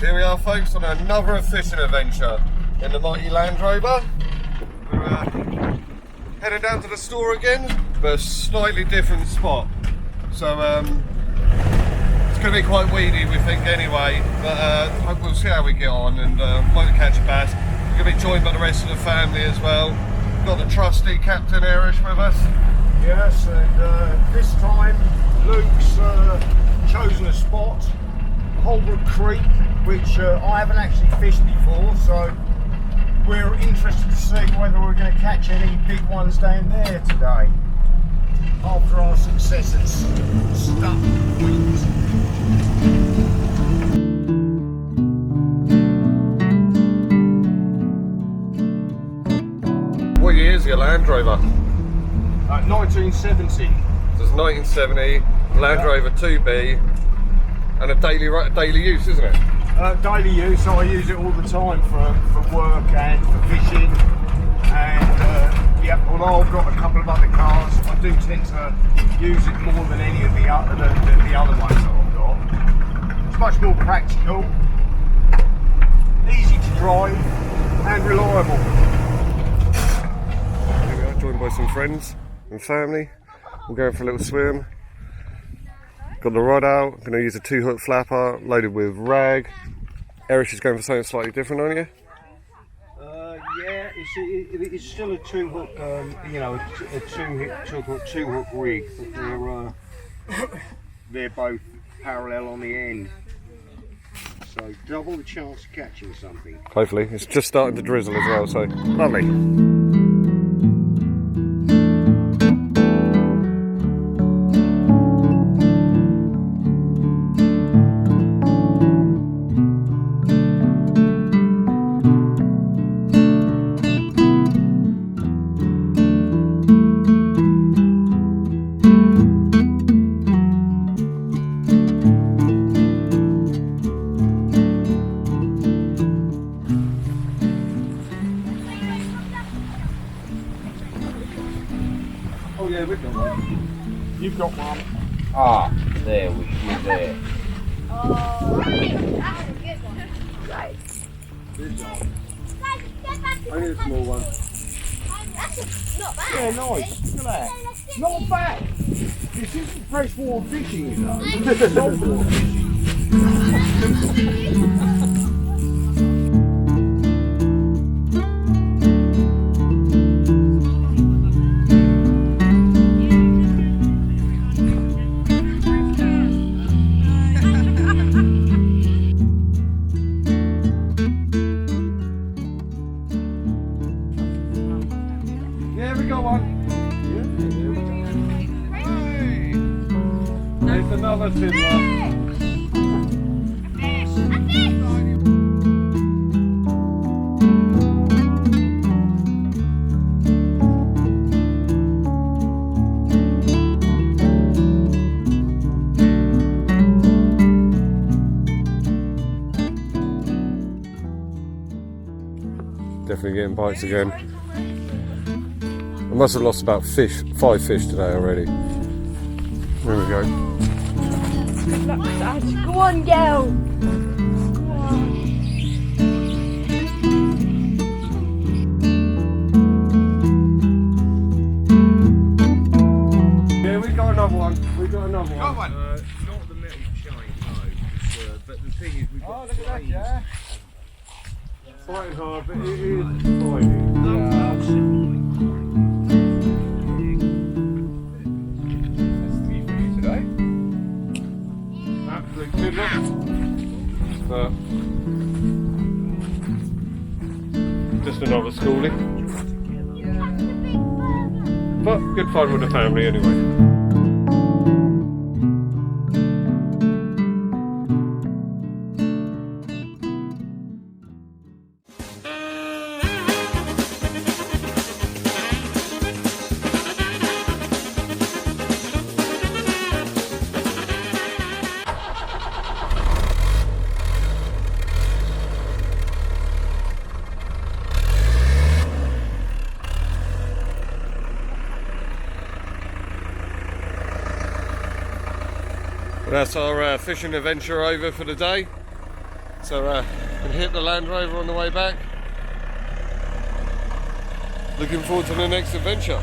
Here we are, folks, on another fishing adventure in the mighty Land Rover. We're heading down to the store again, but a slightly different spot. So it's going to be quite weedy, we think, anyway. But we'll see how we get on, and might catch a bass. We're going to be joined by the rest of the family as well. We've got the trusty Captain Erich with us. Yes, and this time Luke's chosen a spot, Holbrook Creek, which I haven't actually fished before, so we're interested to see whether we're going to catch any big ones down there today after our success at Stuck Wings. What year is your Land Rover? 1970. So it's 1970, Land Rover 2B, and a daily use, isn't it? Daily use, so I use it all the time for work and for fishing. And yeah, although I've got a couple of other cars, I do tend to use it more than any of the other ones that I've got. It's much more practical, easy to drive, and reliable. Here we are, joined by some friends and family. We're going for a little swim. Got the rod out. Going to use a 2-hook flapper loaded with rag. Erich is going for something slightly different, aren't you? Yeah, it's still a 2-hook, a 2-hook rig, but they're both parallel on the end, so double the chance of catching something. Hopefully. It's just starting to drizzle as well, so lovely. Oh yeah, we've got one. You've got one. Ah, there we go, there. Oh, that's a good one. Right. Only a small one. That's not bad. Yeah, nice. Look at that. Not bad. This isn't freshwater fishing, you know. This is saltwater fishing. Yeah, we got one. Hey! There's another timber. Definitely getting bites again. I must have lost about 5 fish today already. There we go. Good luck, Dad. Go on, girl. Go on. Yeah, we got another one. We got another one. Got one. Not the metal chain, no. But the thing is, we've got Oh, look at that, yeah. Fighting hard, but it is fighting. Absolute timber. But just another schoolie. But good fun with the family anyway. That's our fishing adventure over for the day. So can hit the Land Rover on the way back. Looking forward to the next adventure.